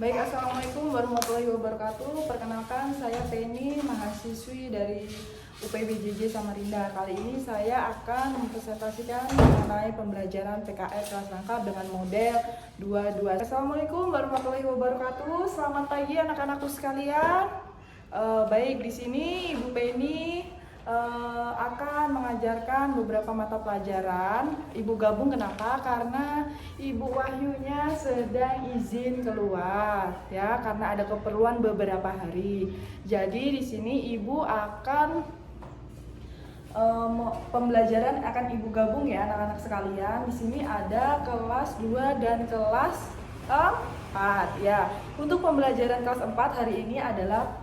Baik, Assalamualaikum warahmatullahi wabarakatuh. Perkenalkan, saya Penny, mahasiswi dari UPBJJ Samarinda. Kali ini saya akan mempresentasikan mengenai pembelajaran PKR kelas lengkap dengan model 22. Assalamualaikum warahmatullahi wabarakatuh. Selamat pagi anak-anakku sekalian. Baik, di sini Ibu Penny akan mengajarkan beberapa mata pelajaran. Ibu gabung kenapa? Karena Ibu Wahyunya sedang izin keluar ya, karena ada keperluan beberapa hari. Jadi di sini Ibu akan pembelajaran akan Ibu gabung ya anak-anak sekalian. Di sini ada kelas 2 dan kelas 4 ya. Untuk pembelajaran kelas 4 hari ini adalah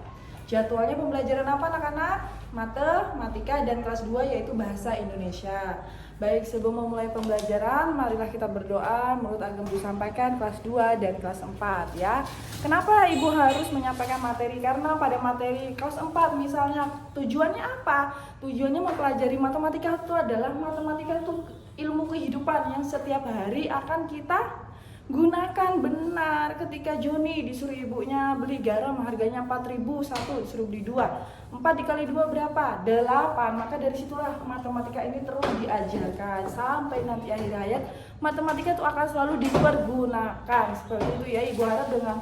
jadwalnya pembelajaran apa anak-anak? Matematika, dan kelas 2 yaitu bahasa Indonesia. Baik, sebelum memulai pembelajaran, marilah kita berdoa menurut agama Ibu sampaikan kelas 2 dan kelas 4 ya. Kenapa Ibu harus menyampaikan materi? Karena pada materi kelas 4 misalnya tujuannya apa? Tujuannya mempelajari matematika itu adalah matematika itu ilmu kehidupan yang setiap hari akan kita gunakan. Benar, ketika Joni disuruh ibunya beli garam harganya 4.000, satu disuruh beli 2, 4 dikali 2 berapa? 8. Maka dari situlah matematika ini terus diajarkan sampai nanti akhir hayat. Matematika itu akan selalu dipergunakan. Seperti itu ya. Ibu harap dengan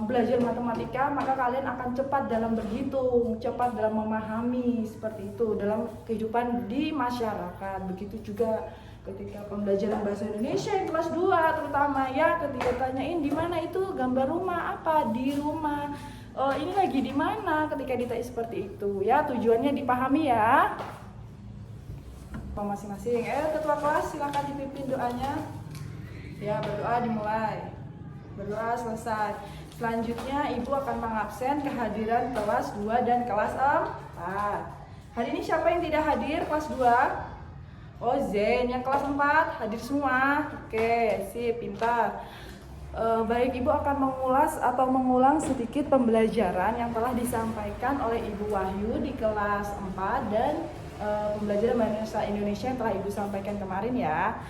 belajar matematika maka kalian akan cepat dalam berhitung, cepat dalam memahami, seperti itu dalam kehidupan di masyarakat. Begitu juga ketika pembelajaran bahasa Indonesia yang kelas 2 terutama ya, ketika tanyain di mana itu gambar rumah, apa di rumah, ini lagi di mana, ketika ditanya seperti itu ya, tujuannya dipahami ya masing-masing. Ketua kelas silakan dipimpin doanya ya. Berdoa dimulai, berdoa selesai. Selanjutnya Ibu akan mengabsen kehadiran kelas 2 dan kelas 4. Hari ini siapa yang tidak hadir kelas 2? Oh, Zen, yang kelas 4 hadir semua. Oke, sip, pintar. Baik, Ibu akan mengulang sedikit pembelajaran yang telah disampaikan oleh Ibu Wahyu di kelas 4 dan pembelajaran bahasa Indonesia yang telah Ibu sampaikan kemarin ya.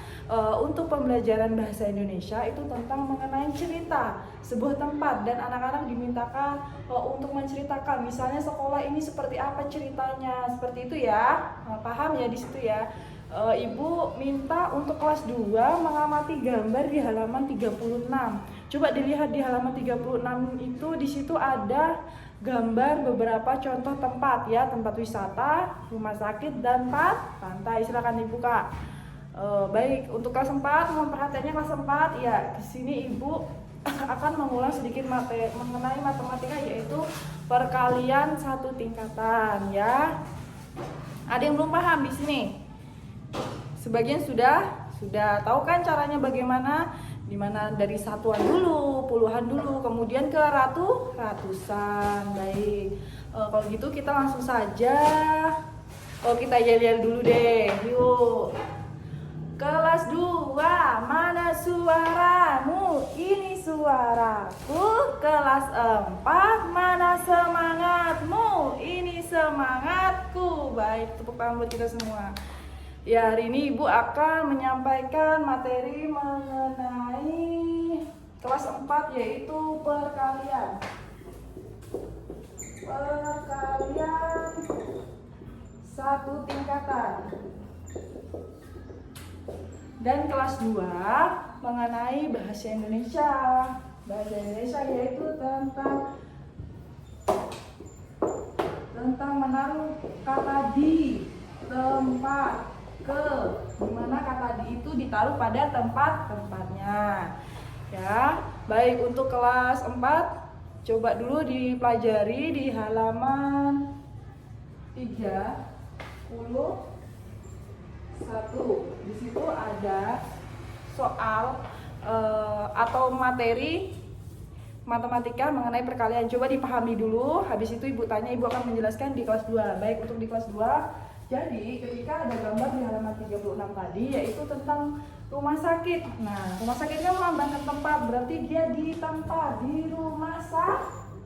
Untuk pembelajaran bahasa Indonesia itu tentang mengenai cerita sebuah tempat, dan anak-anak dimintakan untuk menceritakan misalnya sekolah ini seperti apa ceritanya, seperti itu ya. Paham ya di situ ya. Ibu minta untuk kelas 2 mengamati gambar di halaman 36. Coba dilihat di halaman 36 itu, di situ ada gambar beberapa contoh tempat ya, tempat wisata, rumah sakit, dan pantai. Silakan dibuka. Baik, untuk kelas 4 perhatiannya kelas 4 ya. Di sini Ibu akan mengulang sedikit mengenai matematika, yaitu perkalian satu tingkatan ya. Ada yang belum paham di sini? Sebagian sudah tahu kan caranya bagaimana, dimana dari satuan dulu, puluhan dulu, kemudian ke ratusan. Baik, kalau gitu kita langsung saja. Kita yel-yel dulu deh, yuk. Kelas 2, mana suaramu? Ini suaraku. Kelas 4, mana semangatmu? Ini semangatku. Baik, tepuk tangan buat kita semua. Ya, hari ini Ibu akan menyampaikan materi mengenai kelas 4 yaitu perkalian. Perkalian satu tingkatan. Dan kelas 2 mengenai bahasa Indonesia. Bahasa Indonesia yaitu tentang menaruh kata di tempat dimana kata di itu ditaruh pada tempatnya ya. Baik, untuk kelas 4 coba dulu dipelajari di halaman 31. Di situ ada soal atau materi matematika mengenai perkalian. Coba dipahami dulu, habis itu Ibu tanya, Ibu akan menjelaskan di kelas 2. Baik, untuk di kelas 2, jadi ketika ada gambar di halaman 36 tadi yaitu tentang rumah sakit. Nah, rumah sakit kan melambangkan tempat, berarti dia di tempat, di rumah sakit.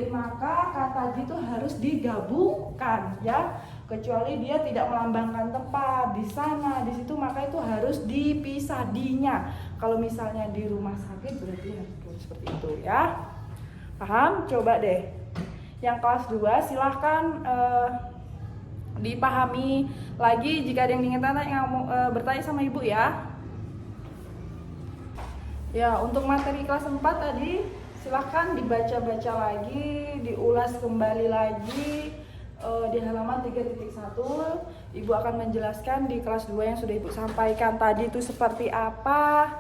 Maka kata di itu harus digabungkan ya. Kecuali dia tidak melambangkan tempat di sana, di situ, maka itu harus dipisah dinya. Kalau misalnya di rumah sakit berarti harus seperti itu ya. Paham? Coba deh. Yang kelas 2 silahkan dipahami lagi. Jika ada yang ingin tanya, bertanya sama ibu ya. Ya, untuk materi kelas 4 tadi silahkan dibaca-baca lagi, diulas kembali lagi di halaman 3.1. Ibu akan menjelaskan di kelas 2 yang sudah ibu sampaikan tadi itu seperti apa.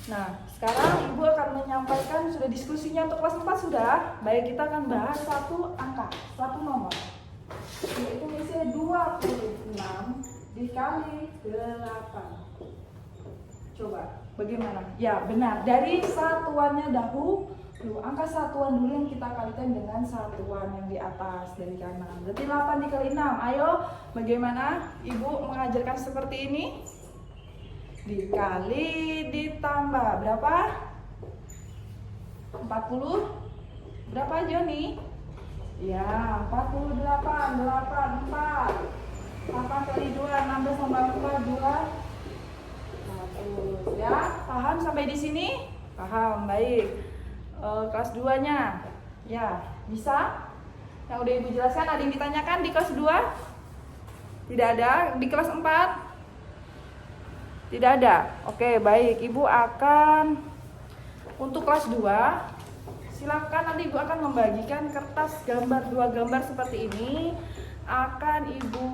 Nah, sekarang ibu akan menyampaikan, sudah diskusinya untuk kelas 4 sudah. Baik, kita akan bahas satu angka, satu nomor, yaitu misalnya 26 dikali 8. Coba, bagaimana? Ya, benar. Dari satuannya dahulu, angka satuan dulu yang kita kalikan dengan satuan yang di atas dari kanan. Berarti 8 dikali 6. Ayo, bagaimana Ibu mengajarkan seperti ini? Dikali, ditambah. Berapa? 40? Berapa, Joni? Ya, 48. 8, 4. 8 kali 2, 16 tambah 4, 2. Ya, paham sampai di sini? Paham, baik. Kelas 2-nya, ya, bisa? Yang udah ibu jelaskan, ada yang ditanyakan di kelas 2? Tidak ada. Di kelas 4? Tidak ada. Oke, baik. Ibu akan, untuk kelas 2, silakan nanti ibu akan membagikan kertas gambar, 2 gambar seperti ini. Akan ibu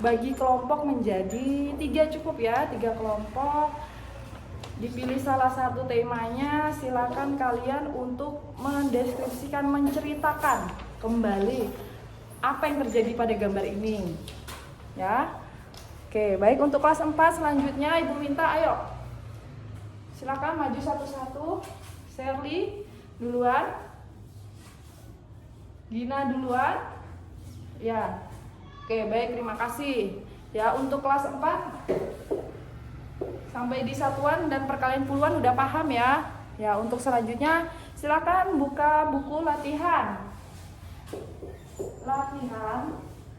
bagi kelompok menjadi 3 cukup ya, 3 kelompok. Dipilih salah satu temanya, silakan kalian untuk mendeskripsikan, menceritakan kembali apa yang terjadi pada gambar ini. Ya. Oke, baik, untuk kelas 4 selanjutnya ibu minta ayo. Silakan maju satu-satu. Sherly duluan. Gina duluan. Ya. Oke, baik, terima kasih. Ya, untuk kelas 4 sampai di satuan dan perkalian puluhan udah paham ya. Ya, untuk selanjutnya silakan buka buku latihan. Latihan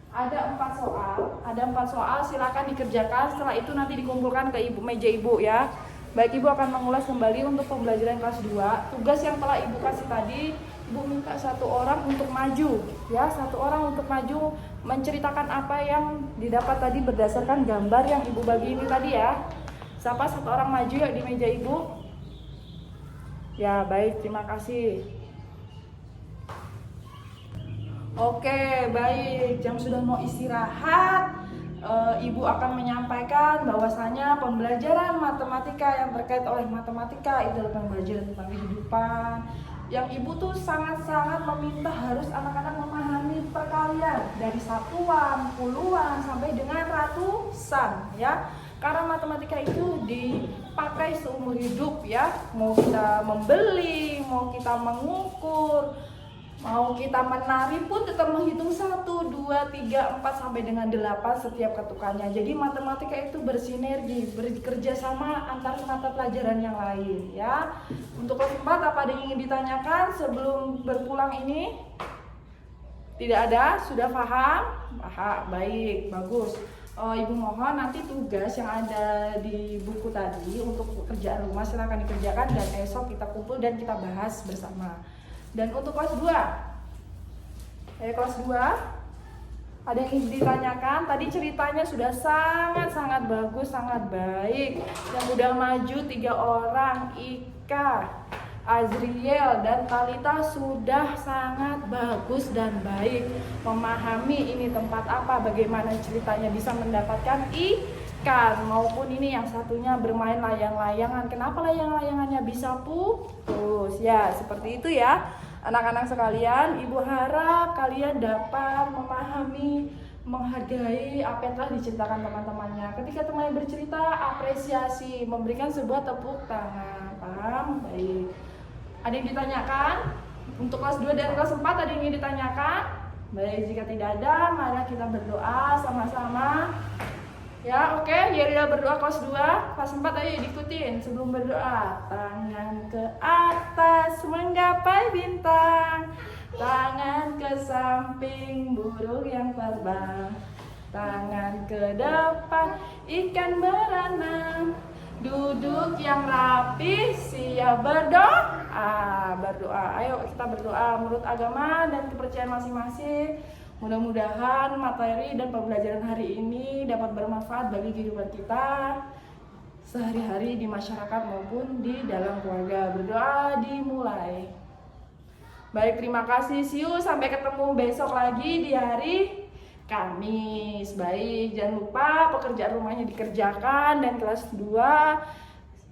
ada 4 soal. Ada 4 soal, silakan dikerjakan. Setelah itu nanti dikumpulkan ke meja ibu ya. Baik, ibu akan mengulas kembali untuk pembelajaran kelas 2. Tugas yang telah ibu kasih tadi, ibu minta 1 orang untuk maju ya, 1 orang untuk maju menceritakan apa yang didapat tadi berdasarkan gambar yang ibu bagi ini tadi ya. Siapa 1 orang maju ya di meja ibu? Ya, baik, terima kasih. Oke, baik, jam sudah mau istirahat. Ibu akan menyampaikan bahwasanya pembelajaran matematika yang terkait oleh matematika itu adalah pembelajaran tentang kehidupan. Yang ibu tuh sangat-sangat meminta harus anak-anak memahami perkalian dari satuan, puluhan, sampai dengan ratusan ya. Karena matematika itu dipakai seumur hidup ya. Mau kita membeli, mau kita mengukur, mau kita menari pun tetap menghitung 1, 2, 3, 4 sampai dengan 8 setiap ketukannya. Jadi matematika itu bersinergi, bekerja sama antar mata pelajaran yang lain ya. Untuk kelas 4 apa ada yang ingin ditanyakan sebelum berpulang ini? Tidak ada? Sudah paham? Paham, baik, bagus. Ibu mohon nanti tugas yang ada di buku tadi untuk pekerjaan rumah silakan dikerjakan dan esok kita kumpul dan kita bahas bersama. Dan untuk kelas 2, kelas 2 ada yang ingin ditanyakan? Tadi ceritanya sudah sangat-sangat bagus, sangat baik. Yang udah maju 3 orang, Ika, Azriel, dan Talita sudah sangat bagus dan baik. Memahami ini tempat apa, bagaimana ceritanya bisa mendapatkan ikan. Maupun ini yang satunya bermain layang-layangan. Kenapa layang-layangannya bisa putus? Ya, seperti itu ya. Anak-anak sekalian, ibu harap kalian dapat memahami, menghargai apa yang telah diceritakan teman-temannya. Ketika temannya bercerita, apresiasi, memberikan sebuah tepuk tangan. Paham? Baik. Ada yang ditanyakan? Untuk kelas 2 dan kelas 4 ada yang ingin ditanyakan? Baik, jika tidak ada, mari kita berdoa sama-sama. Ya, oke, Yerida berdoa kelas 2, kelas 4 ayo diikutin sebelum berdoa. Tangan ke atas menggapai bintang, tangan ke samping burung yang terbang, tangan ke depan ikan berenang, Duduk yang rapi, siap berdoa. Berdoa, ayo kita berdoa menurut agama dan kepercayaan masing-masing. Mudah-mudahan materi dan pembelajaran hari ini dapat bermanfaat bagi kehidupan kita sehari-hari di masyarakat maupun di dalam keluarga. Berdoa dimulai. Baik, terima kasih. See you, sampai ketemu besok lagi di hari Kamis. Baik, jangan lupa pekerjaan rumahnya dikerjakan. Dan kelas 2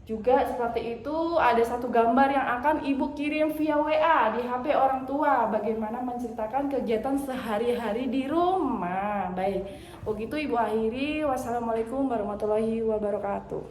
juga seperti itu, ada satu gambar yang akan Ibu kirim via WA di HP orang tua, bagaimana menceritakan kegiatan sehari-hari di rumah. Baik, begitu Ibu akhiri. Wassalamualaikum warahmatullahi wabarakatuh.